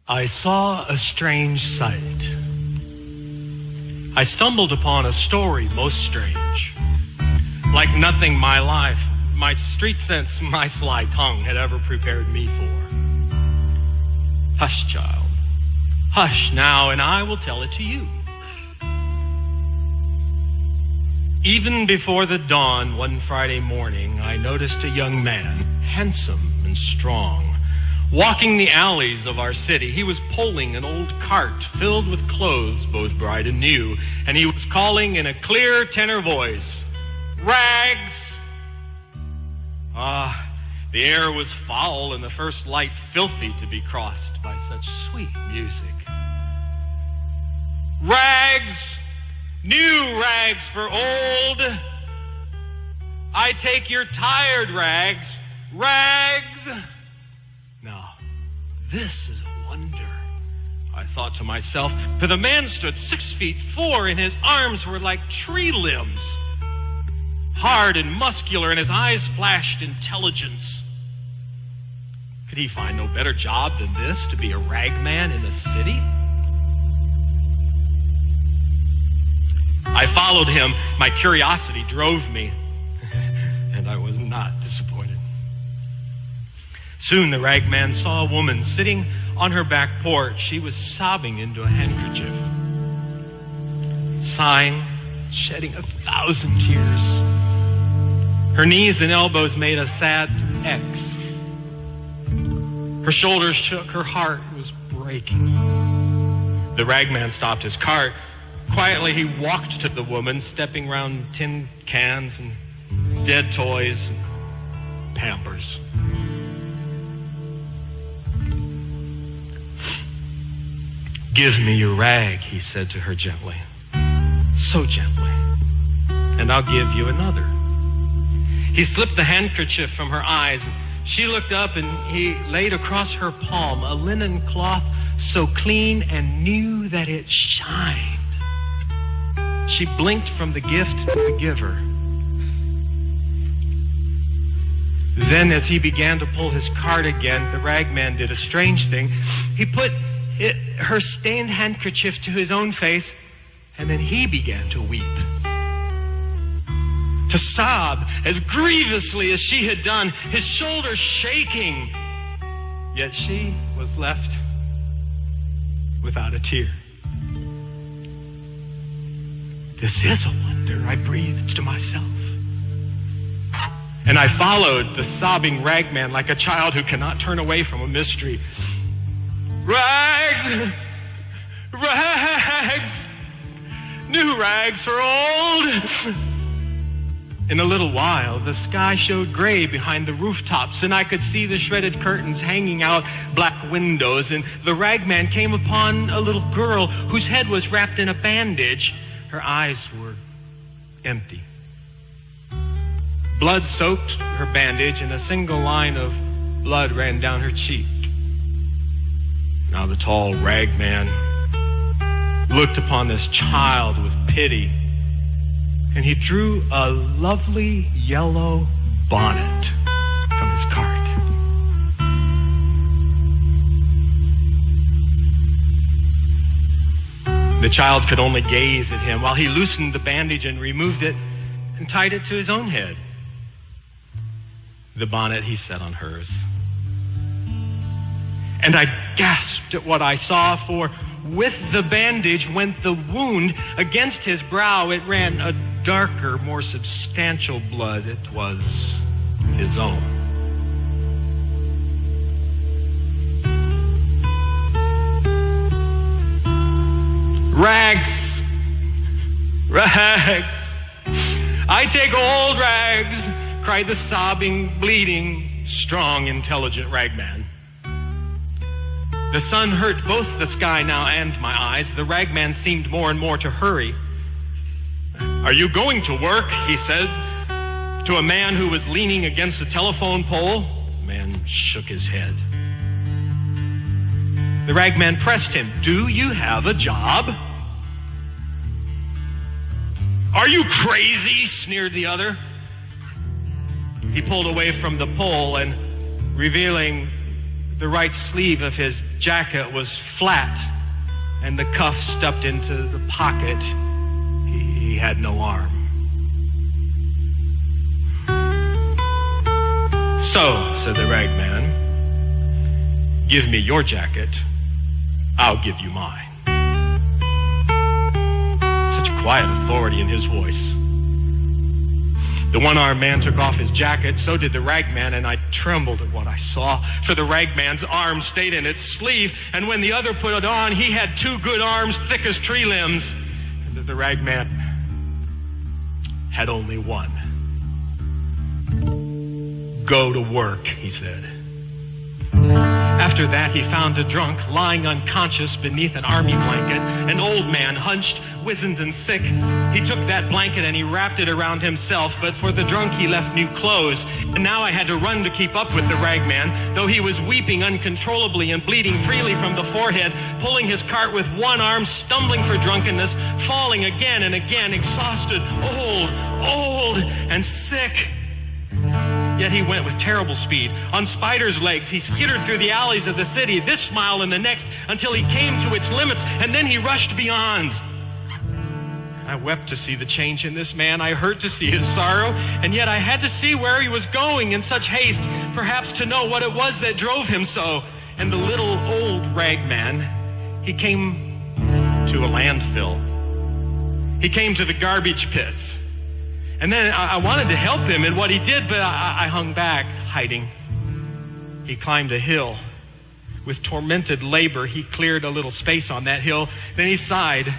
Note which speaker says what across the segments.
Speaker 1: I saw a strange sight. I stumbled upon a story most strange, like nothing my life, my street sense, my sly tongue had ever prepared me for. Hush, child, hush now, and I will tell it to you. Even before the dawn one Friday morning, I noticed a young man, handsome and strong, walking the alleys of our city. He was pulling an old cart filled with clothes, both bright and new, and he was calling in a clear tenor voice, "Rags!" The air was foul and the first light filthy to be crossed by such sweet music. Rags! New rags for old! I take your tired rags, rags! Now, this is a wonder, I thought to myself, for the man stood 6'4", and his arms were like tree limbs, hard and muscular, and his eyes flashed intelligence. Could he find no better job than this, to be a ragman in the city? I followed him. My curiosity drove me, and I was not disappointed. Soon the ragman saw a woman sitting on her back porch. She was sobbing into a handkerchief, sighing, shedding 1,000 tears. Her knees and elbows made a sad X. Her shoulders shook. Her heart was breaking. The ragman stopped his cart. Quietly, he walked to the woman, stepping round tin cans and dead toys and Pampers. "Give me your rag," he said to her gently, so gently, "and I'll give you another." He slipped the handkerchief from her eyes. She looked up, and he laid across her palm a linen cloth so clean and new that it shined. She blinked from the gift to the giver. Then, as he began to pull his cart again, the ragman did a strange thing. He put her stained handkerchief to his own face, and then he began to weep, to sob as grievously as she had done, his shoulders shaking. Yet she was left without a tear. "This is a wonder," I breathed to myself. And I followed the sobbing ragman like a child who cannot turn away from a mystery. Rags! Rags! New rags for old! In a little while, the sky showed gray behind the rooftops, and I could see the shredded curtains hanging out black windows, and the ragman came upon a little girl whose head was wrapped in a bandage. Her eyes were empty. Blood soaked her bandage, and a single line of blood ran down her cheek. Now the tall ragman looked upon this child with pity, and he drew a lovely yellow bonnet from his cart. The child could only gaze at him while he loosened the bandage and removed it and tied it to his own head. The bonnet he set on hers. And I gasped at what I saw, for with the bandage went the wound against his brow. It ran a darker, more substantial blood. It was his own. Rags! Rags! I take old rags, cried the sobbing, bleeding, strong, intelligent ragman. The sun hurt both the sky now and my eyes. The ragman seemed more and more to hurry. "Are you going to work?" he said to a man who was leaning against a telephone pole. The man shook his head. The ragman pressed him. "Do you have a job?" "Are you crazy?" sneered the other. He pulled away from the pole and, revealing The right sleeve of his jacket was flat, and the cuff stuffed into the pocket. He had no arm. "So," said the rag man, "give me your jacket, I'll give you mine." Such quiet authority in his voice. The one-armed man took off his jacket, so did the rag man, and I trembled at what I saw, for the rag man's arm stayed in its sleeve, and when the other put it on, he had two good arms, thick as tree limbs, and the rag man had only one. "Go to work," he said. After that, he found a drunk lying unconscious beneath an army blanket, an old man, hunched, wizened, and sick. He took that blanket and he wrapped it around himself, but for the drunk he left new clothes. And now I had to run to keep up with the rag man, though he was weeping uncontrollably and bleeding freely from the forehead, pulling his cart with one arm, stumbling for drunkenness, falling again and again, exhausted, old, and sick. Yet he went with terrible speed. On spider's legs, he skittered through the alleys of the city, this mile and the next, until he came to its limits, and then he rushed beyond. I wept to see the change in this man. I hurt to see his sorrow, and yet I had to see where he was going in such haste, perhaps to know what it was that drove him so. And the little old rag man, he came to a landfill. He came to the garbage pits. And then I wanted to help him in what he did, but I hung back, hiding. He climbed a hill. With tormented labor, he cleared a little space on that hill. Then he sighed.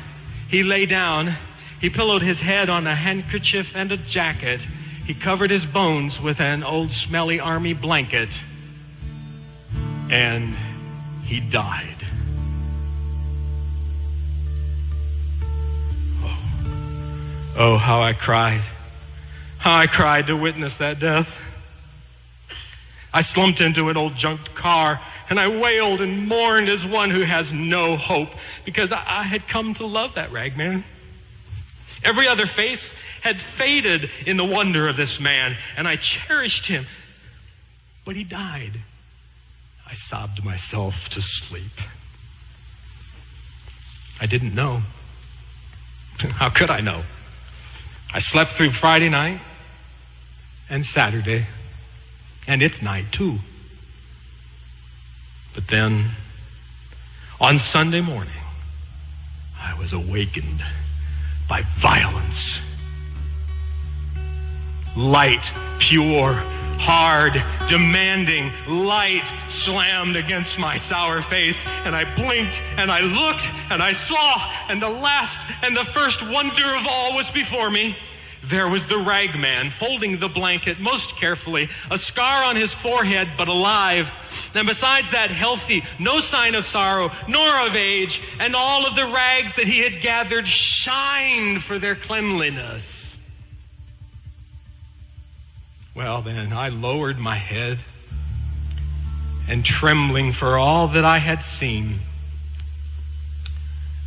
Speaker 1: He lay down. He pillowed his head on a handkerchief and a jacket. He covered his bones with an old smelly army blanket. And he died. Oh, how I cried. How I cried to witness that death. I slumped into an old junked car, and I wailed and mourned as one who has no hope, because I had come to love that rag man. Every other face had faded in the wonder of this man, and I cherished him. But he died. I sobbed myself to sleep. I didn't know. How could I know? I slept through Friday night and Saturday, and it's night too. But then, on Sunday morning, I was awakened by violence. Light, pure, hard, demanding light slammed against my sour face, and I blinked, and I looked, and I saw, and the last and the first wonder of all was before me. There was the rag man, folding the blanket most carefully, a scar on his forehead, but alive. And besides that, healthy, no sign of sorrow, nor of age, and all of the rags that he had gathered shined for their cleanliness. Well, then, I lowered my head, and trembling for all that I had seen,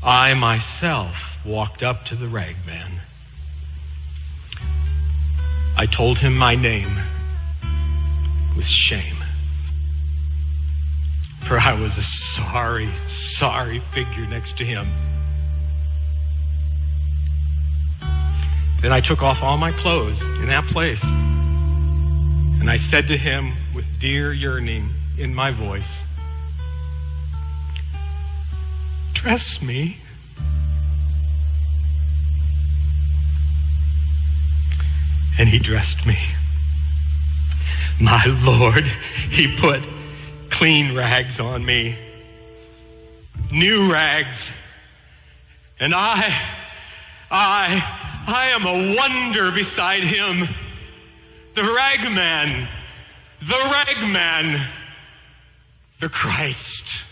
Speaker 1: I myself walked up to the rag man. I told him my name with shame, for I was a sorry, sorry figure next to him. Then I took off all my clothes in that place, and I said to him with dear yearning in my voice, "Dress me." And he dressed me. My Lord, he put clean rags on me, new rags, and I am a wonder beside him. The rag man, the Christ.